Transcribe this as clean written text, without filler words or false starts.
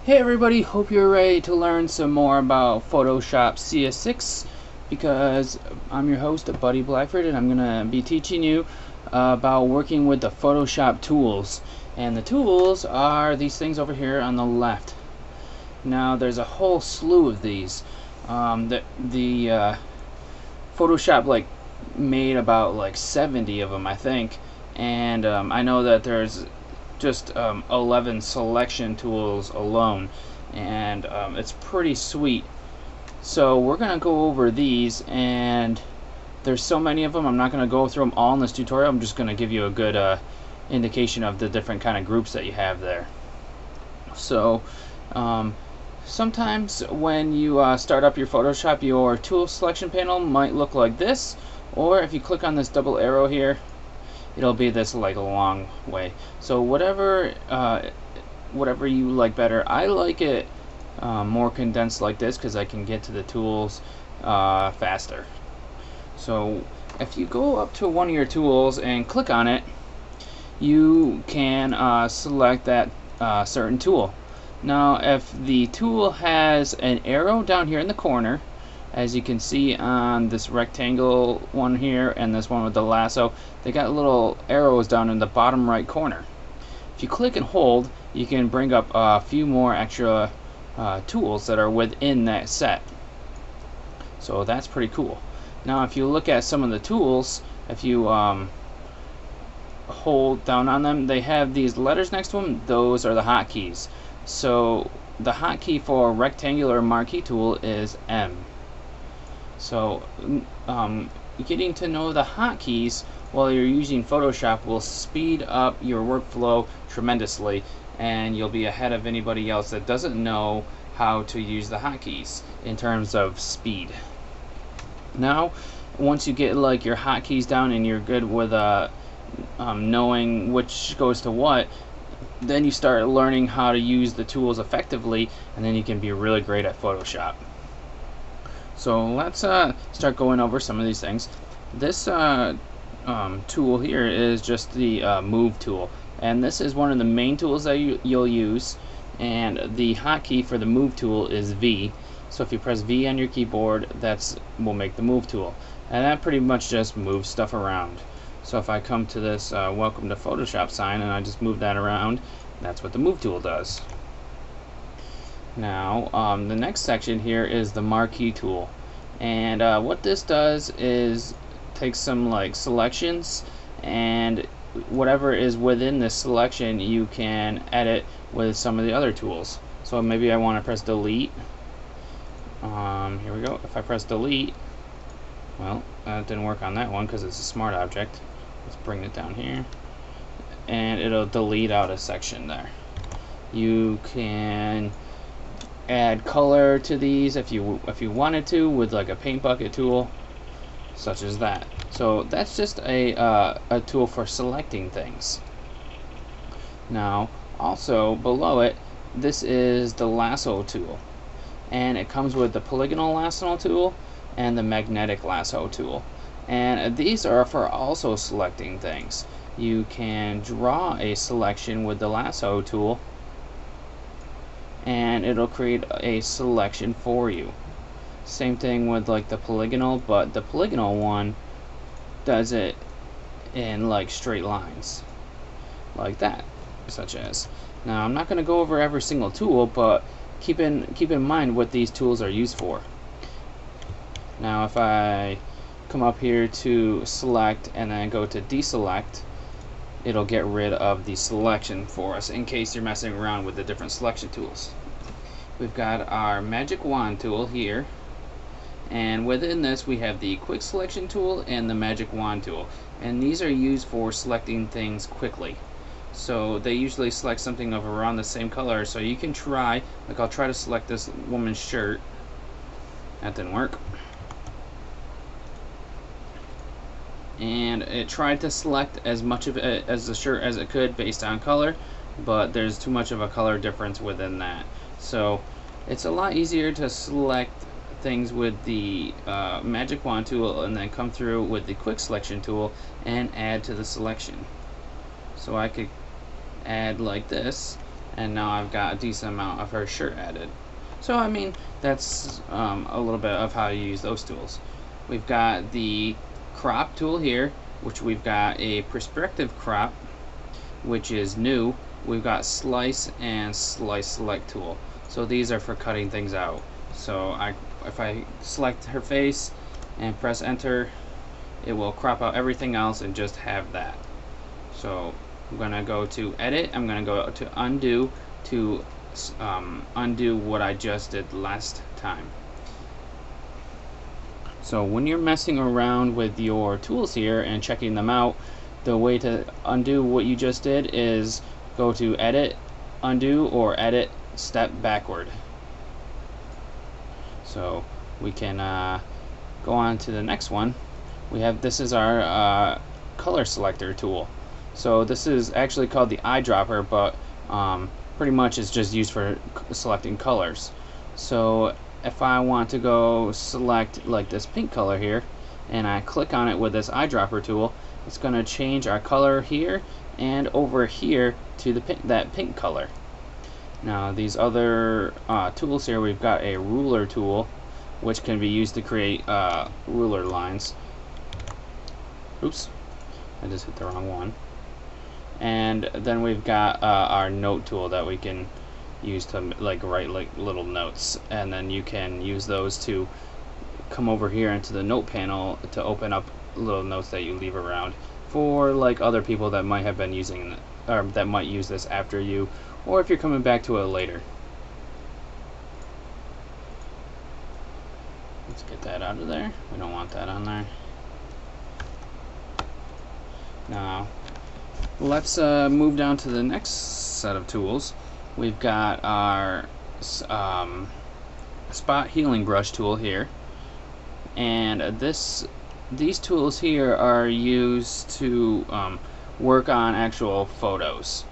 Hey everybody, hope you're ready to learn some more about Photoshop CS6 because I'm your host, Buddy Blackford, and I'm going to be teaching you about working with the Photoshop tools. And the tools are these things over here on the left. Now there's a whole slew of these. Photoshop made about 70 of them, I think, and I know that there's just 11 selection tools alone, and it's pretty sweet. So we're gonna go over these, and there's so many of them. I'm not gonna go through them all in this tutorial. I'm just gonna give you a good indication of the different kind of groups that you have there. So sometimes when you start up your Photoshop, your tool selection panel might look like this, or if you click on this double arrow here, it'll be this a long way. So whatever you like better. I like it more condensed like this because I can get to the tools faster. So if you go up to one of your tools and click on it, you can select that certain tool. Now if the tool has an arrow down here in the corner, as you can see on this rectangle one here and this one with the lasso, they got little arrows down in the bottom right corner. If you click and hold, you can bring up a few more extra tools that are within that set. So that's pretty cool. Now if you look at some of the tools, if you hold down on them, they have these letters next to them. Those are the hotkeys. So the hotkey for a rectangular marquee tool is M. So getting to know the hotkeys while you're using Photoshop will speed up your workflow tremendously, and you'll be ahead of anybody else that doesn't know how to use the hotkeys in terms of speed. Now once you get your hotkeys down and you're good with knowing which goes to what, then you start learning how to use the tools effectively, and then you can be really great at Photoshop. So let's start going over some of these things. This tool here is just the move tool, and this is one of the main tools that you'll use, and the hotkey for the move tool is V. So if you press V on your keyboard, will make the move tool, and that pretty much just moves stuff around. So if I come to this welcome to Photoshop sign and I just move that around, that's what the move tool does. Now the next section here is the marquee tool, and what this does is take some selections, and whatever is within this selection you can edit with some of the other tools. So maybe I want to press delete. Here we go. If I press delete, well, that didn't work on that one because it's a smart object. Let's bring it down here, and it'll delete out a section there. You can add color to these if you wanted to with a paint bucket tool, such as that. So that's just a tool for selecting things. Now also below it, this is the lasso tool, and it comes with the polygonal lasso tool and the magnetic lasso tool, and these are for also selecting things. You can draw a selection with the lasso tool, and it'll create a selection for you. Same thing with the polygonal, but the polygonal one does it in straight lines like that, such as. Now I'm not going to go over every single tool, but keep in mind what these tools are used for. Now if I come up here to select and then go to deselect, it'll get rid of the selection for us in case you're messing around with the different selection tools. We've got our magic wand tool here, and within this we have the quick selection tool and the magic wand tool, and these are used for selecting things quickly. So they usually select something of around the same color, so you can try, I'll try to select this woman's shirt. That didn't work. And it tried to select as much of it as the shirt as it could based on color, but there's too much of a color difference within that. So it's a lot easier to select things with the magic wand tool and then come through with the quick selection tool and add to the selection. So I could add like this, and now I've got a decent amount of her shirt added. So I mean, that's a little bit of how you use those tools. We've got the crop tool here, which we've got a perspective crop, which is new. We've got slice and slice select tool. So these are for cutting things out. So if I select her face and press enter, it will crop out everything else and just have that. So I'm going to go to edit, I'm going to go to undo to undo what I just did last time. So when you're messing around with your tools here and checking them out, the way to undo what you just did is go to edit, undo, or edit, step backward. So we can go on to the next one. This is our color selector tool. So this is actually called the eyedropper, but pretty much it's just used for selecting colors. So if I want to go select like this pink color here, and I click on it with this eyedropper tool, it's going to change our color here and over here to that pink color. Now these other tools here, we've got a ruler tool, which can be used to create ruler lines. Oops, I just hit the wrong one. And then we've got our note tool that we can use to write little notes, and then you can use those to come over here into the note panel to open up little notes that you leave around for other people that might have been using it, or that might use this after you, or if you're coming back to it later. Let's get that out of there. We don't want that on there. Now let's move down to the next set of tools. We've got our spot healing brush tool here, and these tools here are used to work on actual photos.